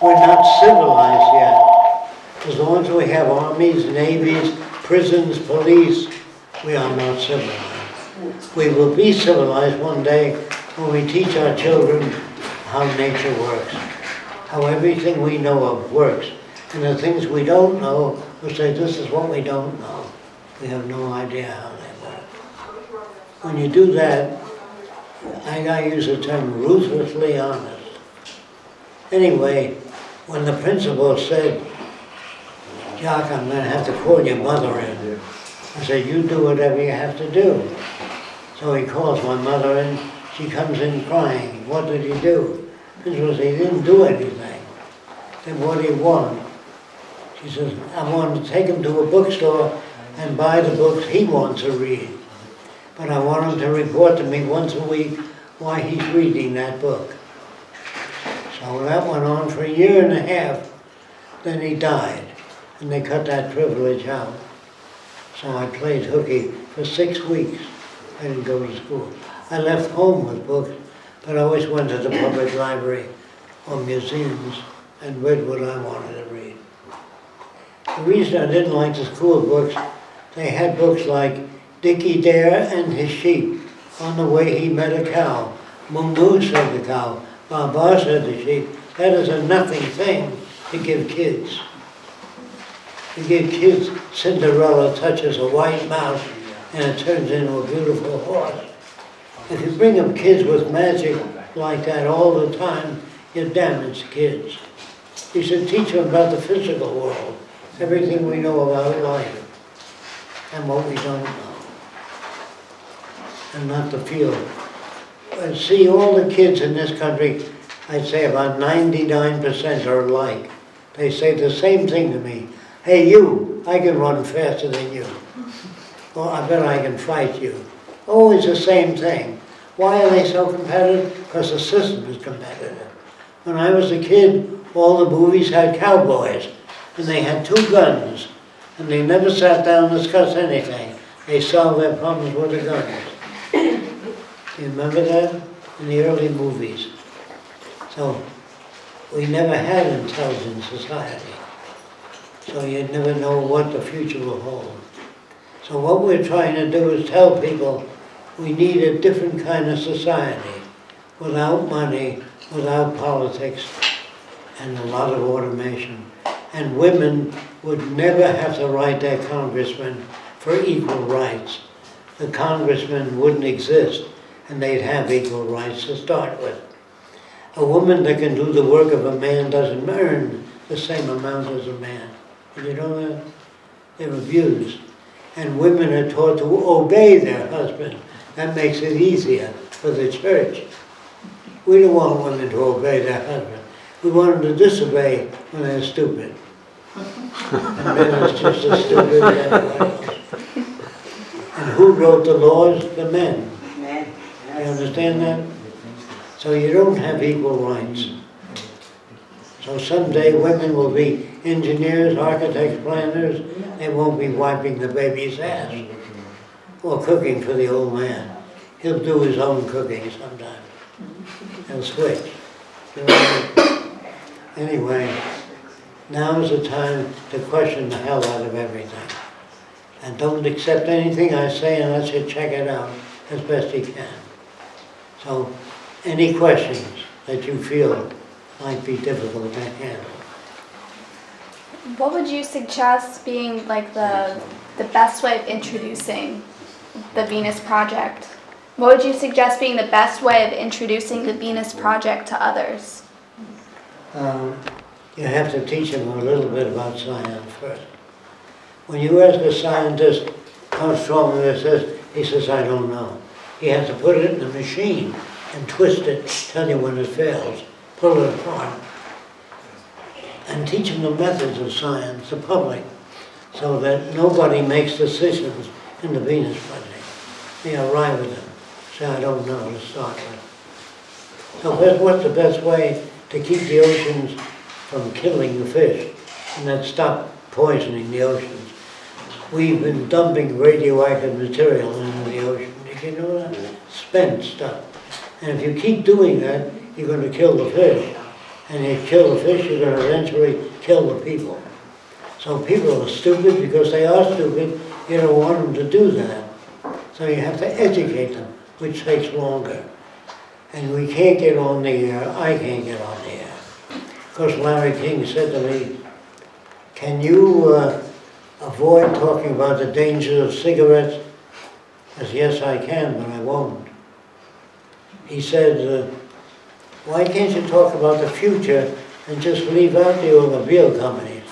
we're not civilized yet. As long as we have armies, navies, prisons, police, we are not civilized. We will be civilized one day when we teach our children how nature works, how everything we know of works. And the things we don't know, we'll say, this is what we don't know. We have no idea how they work. When you do that, I use the term ruthlessly honest. Anyway, when the principal said, Jacque, I'm going to have to call your mother in. I said, you do whatever you have to do. So he calls my mother in. She comes in crying. What did he do? Principal said, he didn't do anything. Then what do you want? She says, I want to take him to a bookstore and buy the books he wants to read. but I want him to report to me once a week why he's reading that book. So that went on for 1.5 years, then he died, and they cut that privilege out. So I played hooky for 6 weeks. I didn't go to school. I left home with books, but I always went to the public library or museums and read what I wanted to read. The reason I didn't like the school books, they had books like Dickie Dare and His Sheep, On the Way He Met a Cow, Moo Moo Said the Cow, Ba Ba Said the Sheep. That is a nothing thing to give kids. To give kids Cinderella touches a white mouse and it turns into a beautiful horse. If you bring up kids with magic like that all the time, you damage kids. You should teach them about the physical world, everything we know about life, and what we don't know, and not the field. And see, all the kids in this country, I'd say about 99% are alike. They say the same thing to me. Hey you, I can run faster than you. Well, I bet I can fight you. Always the same thing. Why are they so competitive? Because the system is competitive. When I was a kid, all the movies had cowboys, and they had 2 guns, and they never sat down to discuss anything. They solved their problems with the guns. You remember that? In the early movies. So, we never had an intelligent society. So you never know what the future will hold. So what we're trying to do is tell people we need a different kind of society, without money, without politics, and a lot of automation. And women would never have to write their congressman for equal rights. The congressman wouldn't exist, and they'd have equal rights to start with. A woman that can do the work of a man doesn't earn the same amount as a man. Did you know that? They're abused. And women are taught to obey their husband. That makes it easier for the church. We don't want women to obey their husband. We want them to disobey when they're stupid. And men are just as stupid as everybody else. And who wrote the laws? The men. You understand that? So you don't have equal rights. So someday women will be engineers, architects, planners. They won't be wiping the baby's ass or cooking for the old man. He'll do his own cooking sometimes. He'll switch. Anyway, now is the time to question the hell out of everything. And don't accept anything I say unless you check it out as best you can. So, any questions that you feel might be difficult to handle? What would you suggest being like the best way of introducing the Venus Project? What would you suggest being the best way of introducing the Venus Project to others? You have to teach them a little bit about science first. When you ask a scientist how strong this is, he says, I don't know. He has to put it in a machine and twist it, tell you when it fails, pull it apart, and teach them the methods of science, the public, so that nobody makes decisions in the Venus Project. They arrive at them, say, I don't know to start with. So what's the best way to keep the oceans from killing the fish, and then stop poisoning the oceans? We've been dumping radioactive material into the ocean. Did you know that? Spent stuff. And if you keep doing that, you're going to kill the fish. And if you kill the fish, you're going to eventually kill the people. So people are stupid because they are stupid. You don't want them to do that. So you have to educate them, which takes longer. And we can't get on the air. I can't get on the air. Because Larry King said to me, can you avoid talking about the dangers of cigarettes? I said, yes, I can, but I won't. He said, why can't you talk about the future and just leave out the automobile companies?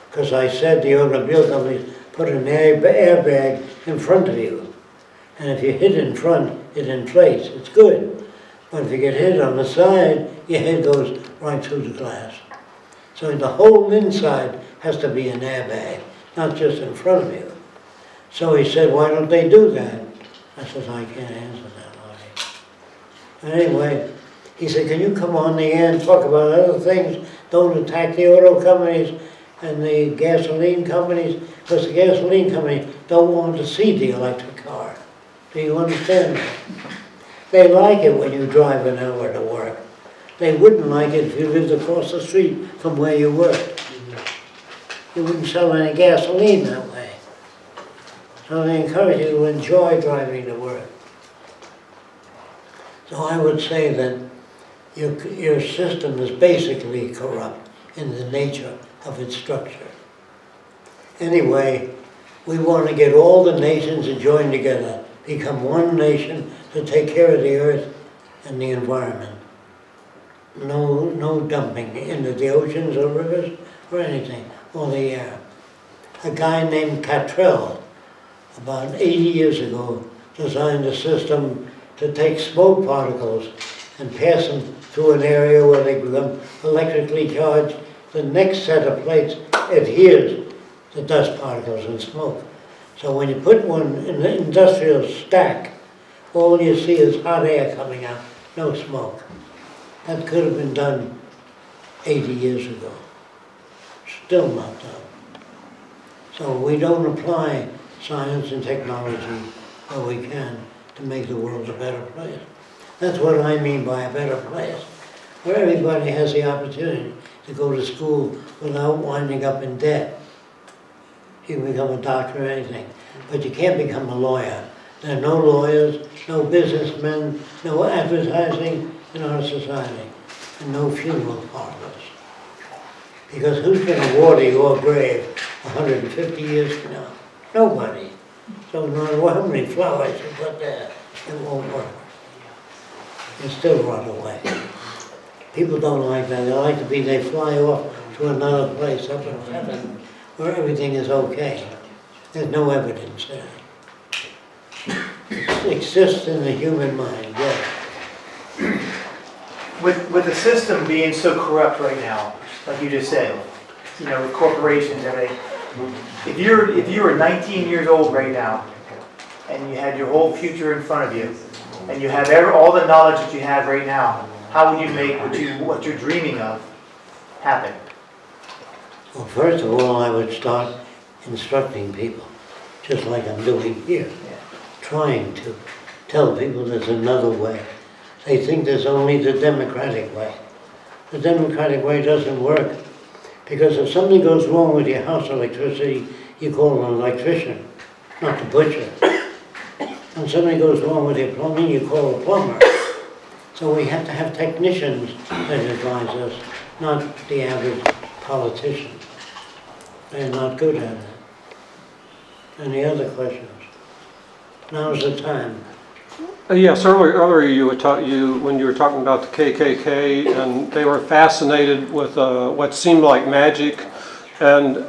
Because I said the automobile companies put an airbag in front of you. And if you hit in front, it inflates. It's good. But if you get hit on the side, your head goes right through the glass. So the whole inside has to be an airbag, not just in front of you. So he said, why don't they do that? I said, I can't answer that, Artie. Anyway, he said, can you come on the air and talk about other things? Don't attack the auto companies and the gasoline companies, because the gasoline companies don't want to see the electric car. Do you understand that? They like it when you drive an hour to work. They wouldn't like it if you lived across the street from where you worked. You wouldn't sell any gasoline that way. So they encourage you to enjoy driving to work. So I would say that your system is basically corrupt in the nature of its structure. Anyway, we want to get all the nations to join together, become one nation to take care of the earth and the environment. No dumping into the oceans or rivers or anything, or the air. A guy named Cottrell, about 80 years ago, designed a system to take smoke particles and pass them through an area where they become electrically charged. The next set of plates adheres to dust particles and smoke. So when you put one in the industrial stack, all you see is hot air coming out, no smoke. That could have been done 80 years ago. Still not done. So we don't apply science and technology where we can to make the world a better place. That's what I mean by a better place, where everybody has the opportunity to go to school without winding up in debt. You can become a doctor or anything, but you can't become a lawyer. There are no lawyers, no businessmen, no advertising in our society, and no funeral parlors. Because who's going to water your grave 150 years from now? Nobody. So no matter how many flowers you put there, it won't work. It still run away. People don't like that. They fly off to another place up in heaven where everything is okay. There's no evidence there. It exists in the human mind, yes. With the system being so corrupt right now, like you just said, with corporations, everything. If you were 19 years old right now, and you had your whole future in front of you, and you have all the knowledge that you have right now, how would you make what you're dreaming of happen? Well, first of all, I would start instructing people, just like I'm doing here, trying to tell people there's another way. They think there's only the democratic way. The democratic way doesn't work, because if something goes wrong with your house electricity, you call an electrician, not the butcher. When something goes wrong with your plumbing, you call a plumber. So we have to have technicians that advise us, not the average politician. They're not good at it. Any other questions? Now's the time. Yes, earlier when you were talking about the KKK, and they were fascinated with what seemed like magic. And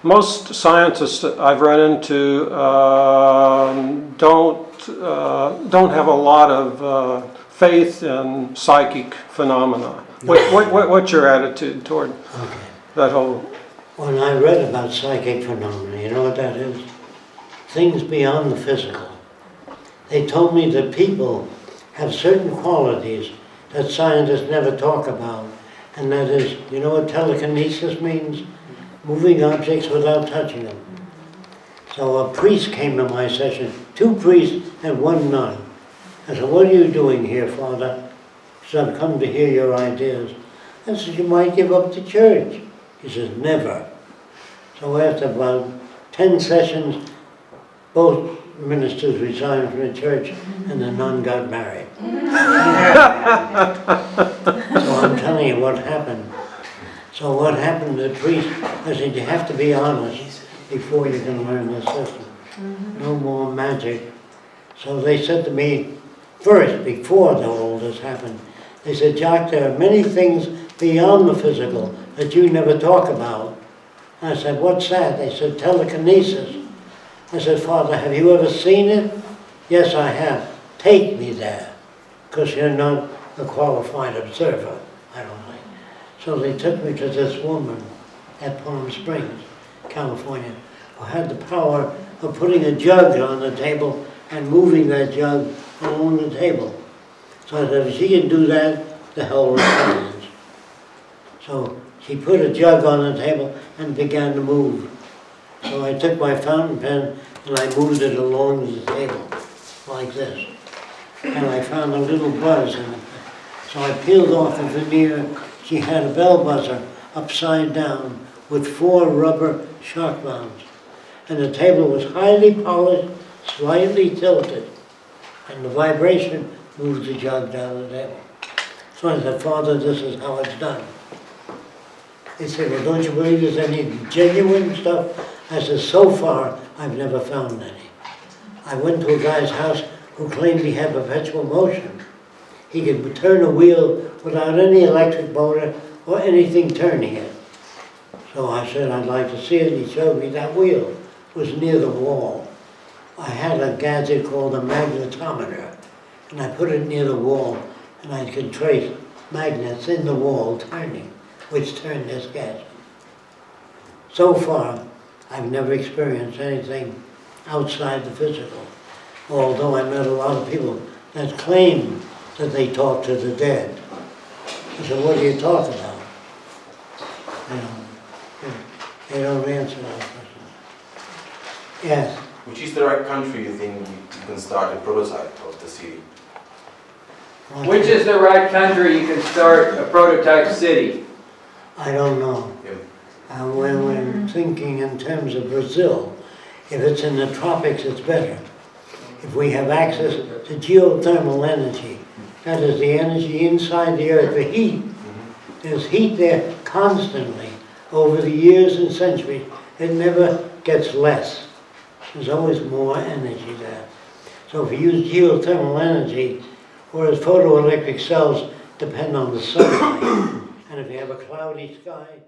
most scientists that I've run into don't have a lot of faith in psychic phenomena. What's your attitude toward that whole? When I read about psychic phenomena, you know what that is? Things beyond the physical. They told me that people have certain qualities that scientists never talk about. And that is, you know what telekinesis means? Moving objects without touching them. So a priest came to my session, 2 priests and 1 nun. I said, what are you doing here, Father? He said, I've come to hear your ideas. I said, you might give up the church. He said, never. So after about 10 sessions, both ministers resigned from the church and the nun got married. So I'm telling you what happened. So what happened to the priest, I said, you have to be honest before you can learn the system. No more magic. So they said to me, first, before all this happened, they said, Jacque, there are many things beyond the physical that you never talk about. I said, what's that? They said, telekinesis. I said, Father, have you ever seen it? Yes, I have. Take me there, because you're not a qualified observer, I don't think. So they took me to this woman at Palm Springs, California, who had the power of putting a jug on the table and moving that jug along the table. So that if she can do that, the hell with science. So she put a jug on the table and began to move. So I took my fountain pen and I moved it along the table, like this. And I found a little buzz in it. So I peeled off the veneer. She had a bell buzzer upside down with 4 rubber shock mounts. And the table was highly polished, slightly tilted. And the vibration moved the jug down the table. So I said, Father, this is how it's done. He said, well, don't you believe there's any genuine stuff? I said, so far, I've never found any. I went to a guy's house who claimed he had perpetual motion. He could turn a wheel without any electric motor or anything turning it. So I said, I'd like to see it. He showed me that wheel. It was near the wall. I had a gadget called a magnetometer, and I put it near the wall, and I could trace magnets in the wall turning, which turned this gadget. So far, I've never experienced anything outside the physical, although I met a lot of people that claim that they talk to the dead. I said, what are you talking about? They don't answer that question. Yes? Which is the right country you think you can start a prototype of the city? Which is the right country you can start a prototype city? I don't know. Yep. When we're thinking in terms of Brazil, if it's in the tropics, it's better. If we have access to geothermal energy, that is the energy inside the earth, the heat. There's heat there constantly over the years and centuries. It never gets less. There's always more energy there. So if you use geothermal energy, whereas photoelectric cells depend on the sunlight, and if you have a cloudy sky,